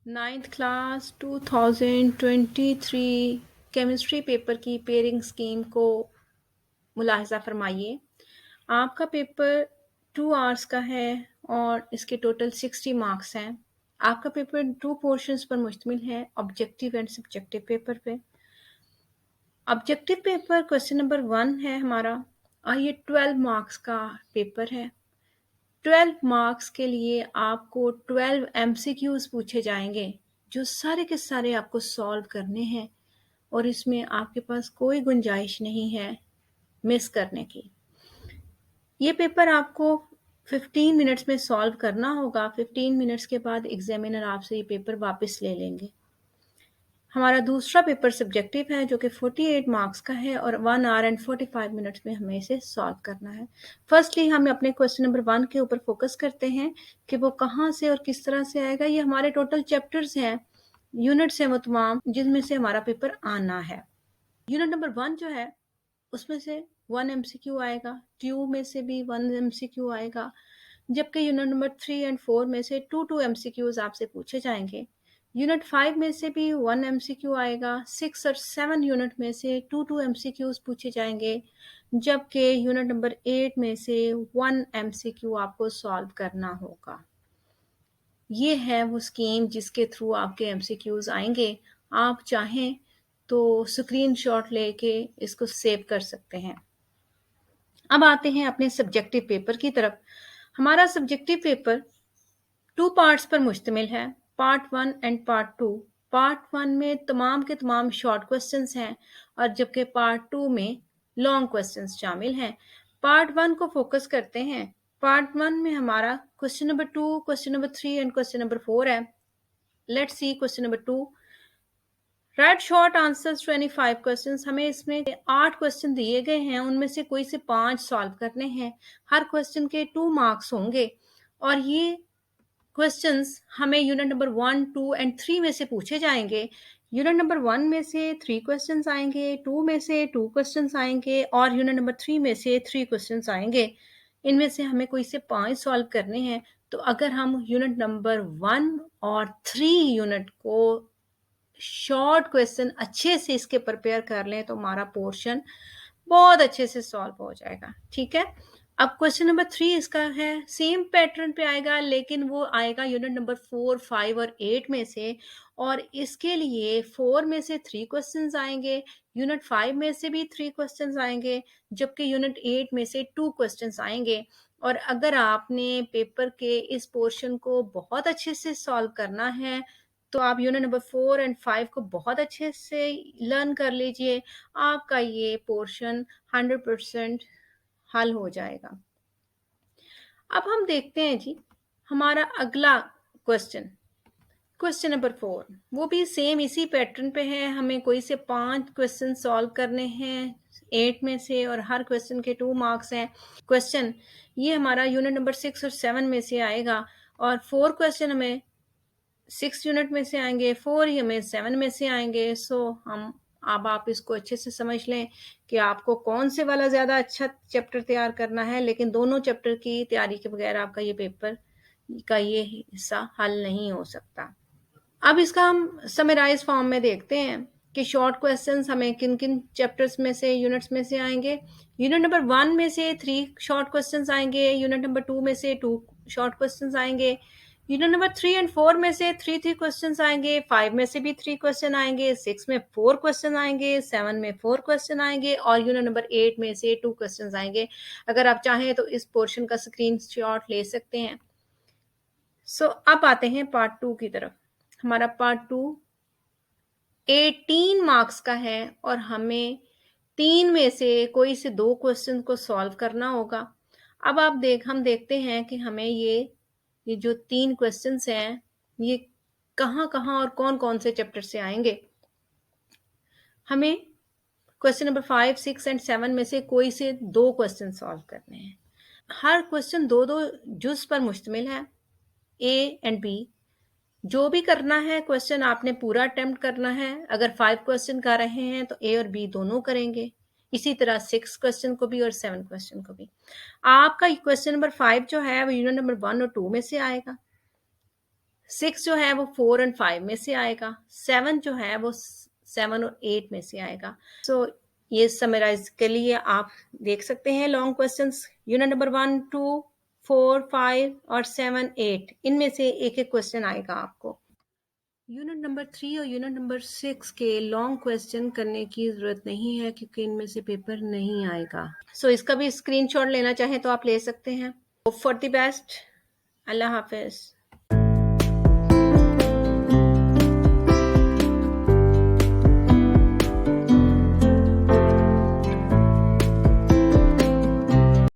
Ninth class 2023 chemistry paper की pairing scheme को मुलाहिज़ा फरमाइए। आपका पेपर 2 आवर्स का है और इसके टोटल 60 मार्क्स हैं। आपका पेपर 2 पोर्शंस पर मुश्तमिल है, ऑब्जेक्टिव एंड सब्जेक्टिव पेपर पे। ऑब्जेक्टिव पेपर क्वेश्चन नंबर 1 है हमारा और ये 12 मार्क्स का पेपर है। 12 मार्क्स के लिए आपको 12 एमसीक्यूज पूछे जाएंगे जो सारे के सारे आपको सॉल्व करने हैं और इसमें आपके पास कोई गुंजाइश नहीं है मिस करने की। ये पेपर आपको 15 मिनट्स में सॉल्व करना होगा। 15 मिनट्स के बाद एग्जामिनर आपसे ये पेपर वापस ले लेंगे। हमारा दूसरा पेपर सब्जेक्टिव है जो कि 48 मार्क्स का है और 1 आवर एंड 45 मिनट्स में हमें इसे सॉल्व करना है। फर्स्टली हम अपने क्वेश्चन नंबर 1 के ऊपर फोकस करते हैं कि वो कहाँ से और किस तरह से आएगा। ये हमारे टोटल चैप्टर्स हैं, यूनिट्स हैं वो तमाम जिनमें से हमारा पेपर आना है। यूनिट नंबर 1 जो है उसमें से 1 एमसीक्यू आएगा, 2 में से भी 1 एमसीक्यू आएगा, जबकि यूनिट नंबर 3 एंड 4 में से 2 एमसीक्यूज आपसे पूछे जाएंगे। यूनिट 5 में से भी 1 एमसीक्यू आएगा, 6 और 7 यूनिट में से 2 एमसीक्यूज पूछे जाएंगे, जबकि यूनिट नंबर 8 में से 1 एमसीक्यू आपको सॉल्व करना होगा। ये है वो स्कीम जिसके थ्रू आपके एमसीक्यूज आएंगे। आप चाहें तो स्क्रीनशॉट लेके इसको सेव कर सकते हैं। अब आते हैं अपने सब्जेक्टिव पेपर की तरफ। हमारा सब्जेक्टिव पेपर 2 पार्ट्स पर मुश्तमिल है, पार्ट 1 एंड पार्ट 2। पार्ट 1 में तमाम के तमाम शॉर्ट क्वेश्चंस हैं और जबकि पार्ट 2 में लॉन्ग क्वेश्चंस शामिल हैं। पार्ट 1 को फोकस करते हैं। पार्ट 1 में हमारा question number 2, question number 3 and question number 4 है। Let's see question number 2। Write short answers to any 5 questions. हमें इसमें 8 क्वेश्चन दिए गए हैं, उनमें से कोई से 5 सॉल्व करने हैं। हर क्वेश्चन के 2 मार्क्स होंगे और ये क्वेश्चंस हमें यूनिट नंबर 1, 2 एंड 3 में से पूछे जाएंगे। यूनिट नंबर 1 में से 3 क्वेश्चंस आएंगे, 2 में से 2 क्वेश्चंस आएंगे और यूनिट नंबर 3 में से 3 क्वेश्चंस आएंगे। इनमें से हमें कोई से 5 सॉल्व करने हैं। तो अगर हम यूनिट नंबर 1 और 3 यूनिट को शॉर्ट क्वेश्चन अच्छे से इसके प्रिपेयर कर लें तो हमारा पोर्शन बहुत अच्छे से सॉल्व हो जाएगा। ठीक है, अब क्वेश्चन नंबर 3 इसका है, सेम पैटर्न पे आएगा लेकिन वो आएगा यूनिट नंबर 4, 5 और 8 में से और इसके लिए 4 में से 3 क्वेश्चंस आएंगे, यूनिट 5 में से भी 3 क्वेश्चंस आएंगे, जबकि यूनिट 8 में से 2 क्वेश्चंस आएंगे। और अगर आपने पेपर के इस पोर्शन को बहुत अच्छे से सॉल्व करना है तो आप यूनिट नंबर 4 एंड 5 को बहुत अच्छे से लर्न कर लीजिए। आपका ये पोर्शन 100% हल हो जाएगा। अब हम देखते हैं जी हमारा अगला क्वेश्चन, क्वेश्चन नंबर 4। वो भी सेम इसी पैटर्न पे है। हमें कोई से 5 क्वेश्चन सॉल्व करने हैं 8 में से और हर क्वेश्चन के 2 मार्क्स हैं। क्वेश्चन ये हमारा यूनिट नंबर 6 और 7 में से आएगा और 4 क्वेश्चन हमें 6 यूनिट में से आएंगे, 4 ही हमें 7 में से आएंगे। हम अब आप इसको अच्छे से समझ लें कि आपको कौन से वाला ज़्यादा अच्छा चैप्टर तैयार करना है, लेकिन दोनों चैप्टर की तैयारी के बगैर आपका ये पेपर का ये हिस्सा हल नहीं हो सकता। अब इसका हम समराइज फॉर्म में देखते हैं कि शॉर्ट क्वेश्चंस हमें किन किन चैप्टर्स में से यूनिट्स में से आएंगे। यूनिट नंबर 1 में से 3 शॉर्ट क्वेश्चंस आएंगे, यूनिट नंबर 2 में से 2 शॉर्ट क्वेश्चंस आएंगे, यूनिट नंबर 3 एंड 4 में से 3 क्वेश्चंस आएंगे, 5 में से भी 3 क्वेश्चन आएंगे, 6 में 4 क्वेश्चन आएंगे, 7 में 4 क्वेश्चन आएंगे और यूनिट नंबर 8 में से 2 क्वेश्चन आएंगे। अगर आप चाहें तो इस पोर्शन का स्क्रीनशॉट ले सकते हैं। अब आते हैं पार्ट 2 की तरफ। हमारा पार्ट 2 18 मार्क्स का है और हमें 3 में से कोई से 2 क्वेश्चन को सॉल्व करना होगा। अब हम देखते हैं कि हमें ये जो 3 क्वेश्चंस हैं ये कहाँ-कहाँ और कौन-कौन से चैप्टर से आएंगे। हमें क्वेश्चन नंबर 5, 6 एंड 7 में से कोई से 2 क्वेश्चन सॉल्व करने हैं। हर क्वेश्चन 2-2 जुज़ पर मुश्तमिल है, ए एंड बी। जो भी करना है क्वेश्चन आपने पूरा अटेम्प्ट करना है। अगर 5 क्वेश्चन कर रहे हैं तो ए और बी दोनों करेंगे, इसी तरह 6 क्वेश्चन को भी और 7 क्वेश्चन को भी। आपका क्वेश्चन नंबर 5 जो है वो यूनिट नंबर 1 और 2 में से आएगा। 6 जो है वो 4 और 5 में से आएगा। 7 जो है वो 7 और 8 में से आएगा। सो ये समराइज के लिए आप देख सकते हैं लॉन्ग क्वेश्चंस। यूनिट नंबर 1, 2, 4, 5 और 7, 8 इनमें से एक एक क्वेश्चन आएगा आपको। यूनिट नंबर 3 और यूनिट नंबर 6 के लॉन्ग क्वेश्चन करने की ज़रूरत नहीं है क्योंकि इनमें से पेपर नहीं आएगा। सो इसका भी स्क्रीनशॉट लेना चाहें तो आप ले सकते हैं। Hope for the best. अल्लाह हाफिज़।